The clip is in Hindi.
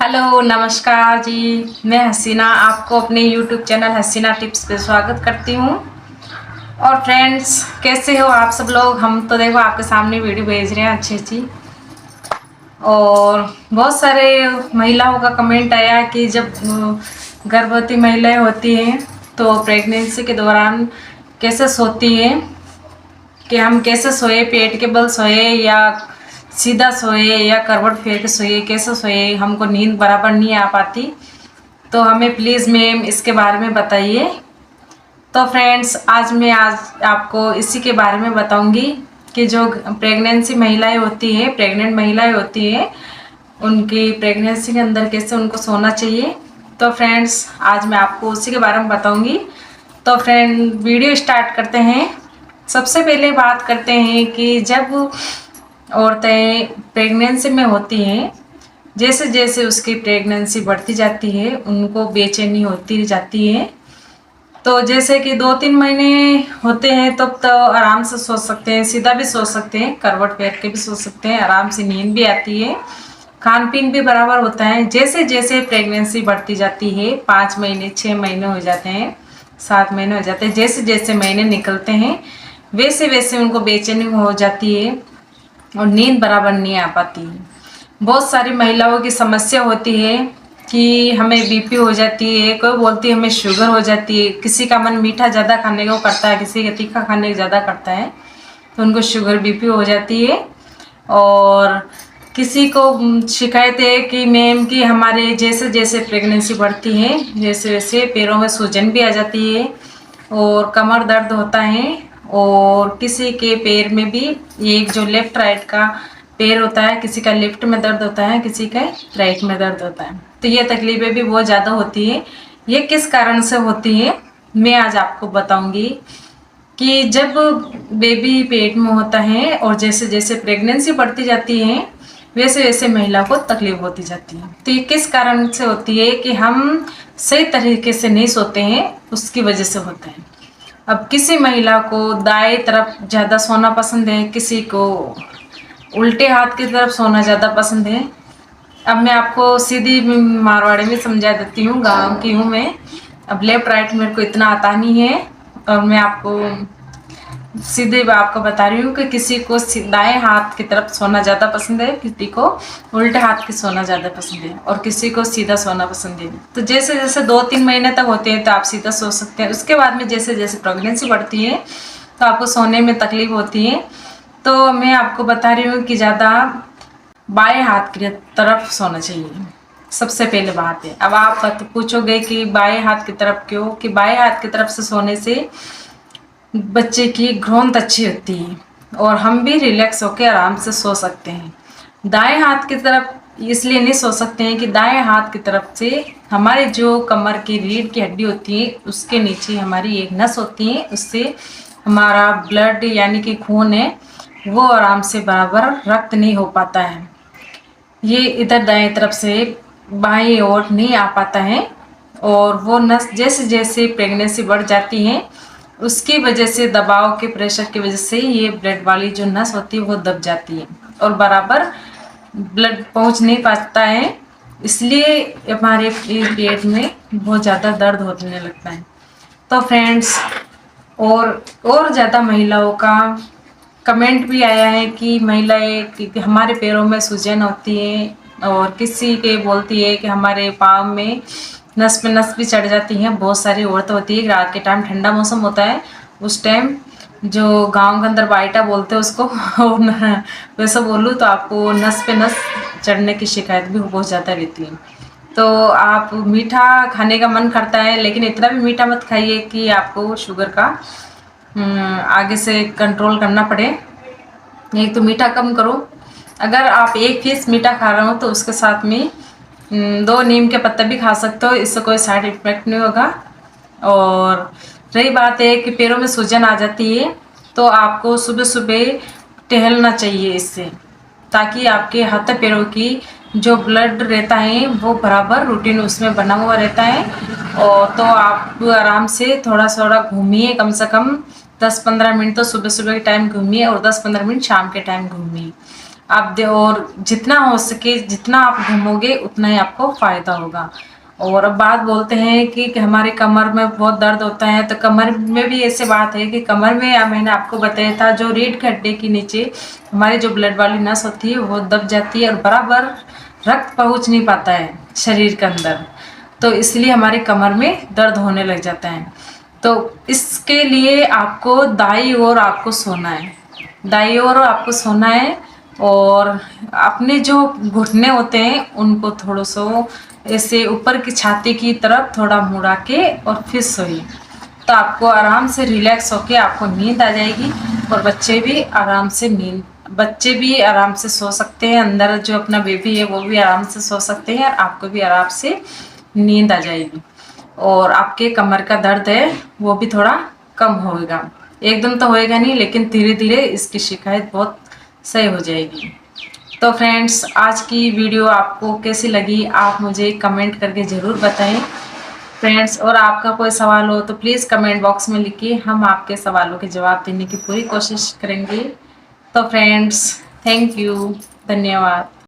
हेलो नमस्कार जी। मैं हसीना आपको अपने यूट्यूब चैनल हसीना टिप्स पे स्वागत करती हूँ। और फ्रेंड्स, कैसे हो आप सब लोग? हम तो देखो आपके सामने वीडियो भेज रहे हैं अच्छी अच्छी। और बहुत सारे महिलाओं का कमेंट आया कि जब गर्भवती महिलाएं होती हैं तो प्रेगनेंसी के दौरान कैसे सोती हैं, कि हम कैसे सोए, पेट के बल सोए या सीधा सोए या करवट फेर के सोए, कैसे सोए, हमको नींद बराबर नहीं आ पाती। तो हमें प्लीज़ मैम इसके बारे में बताइए। तो फ्रेंड्स, आज आपको इसी के बारे में बताऊंगी कि जो प्रेगनेंसी महिलाएं होती है, प्रेग्नेंट महिलाएं होती है, उनकी प्रेगनेंसी के अंदर कैसे उनको सोना चाहिए। तो फ्रेंड्स, आज मैं आपको उसी के बारे में बताऊंगी। तो फ्रेंड, वीडियो स्टार्ट करते हैं। सबसे पहले बात करते हैं कि जब औरतें प्रेगनेंसी में होती हैं, जैसे जैसे उसकी प्रेगनेंसी बढ़ती जाती है उनको बेचैनी होती जाती है। तो जैसे कि 2-3 महीने होते हैं तब तो आराम से सो सकते हैं, सीधा भी सो सकते हैं, करवट फेर के भी सो सकते हैं, आराम से नींद भी आती है, खान पीन भी बराबर होता है। जैसे जैसे प्रेगनेंसी बढ़ती जाती है, 5 महीने 6 महीने हो जाते हैं, 7 महीने हो जाते हैं, जैसे जैसे महीने निकलते हैं वैसे वैसे उनको बेचैनी हो जाती है और नींद बराबर नहीं आ पाती है। बहुत सारी महिलाओं की समस्या होती है कि हमें बीपी हो जाती है, कोई बोलती है हमें शुगर हो जाती है, किसी का मन मीठा ज़्यादा खाने को करता है, किसी का तीखा खाने को ज़्यादा करता है तो उनको शुगर बीपी हो जाती है। और किसी को शिकायत है कि मैम कि हमारे जैसे जैसे प्रेगनेंसी बढ़ती है वैसे वैसे पैरों में सूजन भी आ जाती है और कमर दर्द होता है। और किसी के पैर में भी, एक जो लेफ्ट राइट का पैर होता है, किसी का लेफ्ट में दर्द होता है, किसी का राइट में दर्द होता है। तो ये तकलीफें भी बहुत ज़्यादा होती है। ये किस कारण से होती है मैं आज आपको बताऊंगी। कि जब बेबी पेट में होता है और जैसे जैसे प्रेगनेंसी बढ़ती जाती है वैसे वैसे महिला को तकलीफ होती जाती है। तो ये किस कारण से होती है कि हम सही तरीके से नहीं सोते हैं, उसकी वजह से होता है। अब किसी महिला को दाएं तरफ ज़्यादा सोना पसंद है, किसी को उल्टे हाथ की तरफ सोना ज़्यादा पसंद है। अब मैं आपको सीधी मारवाड़ी में समझा देती हूँ, गांव की हूँ मैं। अब लेफ्ट राइट मेरे को इतना आता नहीं है और मैं आपको सीधे आपको बता रही हूँ कि किसी को दाएं हाथ की तरफ सोना ज़्यादा पसंद है, किसी को उल्टे हाथ की सोना ज़्यादा पसंद है और किसी को सीधा सोना पसंद है। तो जैसे जैसे 2-3 महीने तक होते हैं तो आप सीधा सो सकते हैं। उसके बाद में जैसे जैसे प्रेगनेंसी बढ़ती है तो आपको सोने में तकलीफ होती है। तो मैं आपको बता रही हूँ कि ज़्यादा बाएं हाथ की तरफ सोना चाहिए, सबसे पहले बात है। अब आप पूछोगे कि बाएं हाथ की तरफ क्यों? कि बाएं हाथ की तरफ से सोने से बच्चे की ग्रोथ अच्छी होती है और हम भी रिलैक्स होकर आराम से सो सकते हैं। दाएं हाथ की तरफ इसलिए नहीं सो सकते हैं कि दाएं हाथ की तरफ से हमारे जो कमर की रीढ़ की हड्डी होती है उसके नीचे हमारी एक नस होती है, उससे हमारा ब्लड यानी कि खून है वो आराम से बराबर रक्त नहीं हो पाता है। ये इधर दाएं तरफ से बाएं ओर नहीं आ पाता है और वो नस जैसे जैसे प्रेगनेंसी बढ़ जाती है उसकी वजह से, दबाव के प्रेशर की वजह से ये ब्लड वाली जो नस होती है वो दब जाती है और बराबर ब्लड पहुंच नहीं पाता है। इसलिए हमारे पेट में बहुत ज़्यादा दर्द होने लगता है। तो फ्रेंड्स, और ज़्यादा महिलाओं का कमेंट भी आया है कि महिलाएं कि हमारे पैरों में सूजन होती है और किसी के बोलती है कि हमारे पाँव में नस पे नस भी चढ़ जाती है। बहुत सारी औरतें होती है, रात के टाइम ठंडा मौसम होता है उस टाइम जो गांव के अंदर बाइटा बोलते हैं उसको वैसा बोलूँ तो आपको नस पे नस चढ़ने की शिकायत भी बहुत ज़्यादा रहती है। तो आप मीठा खाने का मन करता है लेकिन इतना भी मीठा मत खाइए कि आपको शुगर का आगे से कंट्रोल करना पड़े। एक तो मीठा कम करो। अगर आप 1 पीस मीठा खा रहे हो तो उसके साथ में 2 नीम के पत्ते भी खा सकते हो, इससे कोई साइड इफेक्ट नहीं होगा। और रही बात है कि पैरों में सूजन आ जाती है तो आपको सुबह सुबह टहलना चाहिए इससे, ताकि आपके हाथ पैरों की जो ब्लड रहता है वो बराबर रूटीन उसमें बना हुआ रहता है। और तो आप आराम से थोड़ा थोड़ा घूमिए, कम से कम 10-15 मिनट तो सुबह सुबह के टाइम घूमिए और 10-15 मिनट शाम के टाइम घूमिए। आप दे, और जितना हो सके जितना आप घूमोगे उतना ही आपको फ़ायदा होगा। और अब बात बोलते हैं कि हमारे कमर में बहुत दर्द होता है, तो कमर में भी ऐसे बात है कि कमर में, या मैंने आपको बताया था, जो रीढ़ के हड्डी के नीचे हमारी जो ब्लड वाली नस होती है वो दब जाती है और बराबर रक्त पहुंच नहीं पाता है शरीर के अंदर, तो इसलिए हमारे कमर में दर्द होने लग जाता है। तो इसके लिए आपको दाईं ओर आपको सोना है, दाईं ओर आपको सोना है, और अपने जो घुटने होते हैं उनको थोड़ा सा ऐसे ऊपर की छाती की तरफ थोड़ा मुड़ा के और फिर सोइए, तो आपको आराम से रिलैक्स होके आपको नींद आ जाएगी। और बच्चे भी आराम से सो सकते हैं, अंदर जो अपना बेबी है वो भी आराम से सो सकते हैं, और आपको भी आराम से नींद आ जाएगी। और आपके कमर का दर्द है वो भी थोड़ा कम होएगा, एकदम तो होएगा नहीं, लेकिन धीरे धीरे इसकी शिकायत बहुत सही हो जाएगी। तो फ्रेंड्स, आज की वीडियो आपको कैसी लगी आप मुझे कमेंट करके ज़रूर बताएं फ्रेंड्स। और आपका कोई सवाल हो तो प्लीज़ कमेंट बॉक्स में लिखिए, हम आपके सवालों के जवाब देने की पूरी कोशिश करेंगे। तो फ्रेंड्स, थैंक यू, धन्यवाद।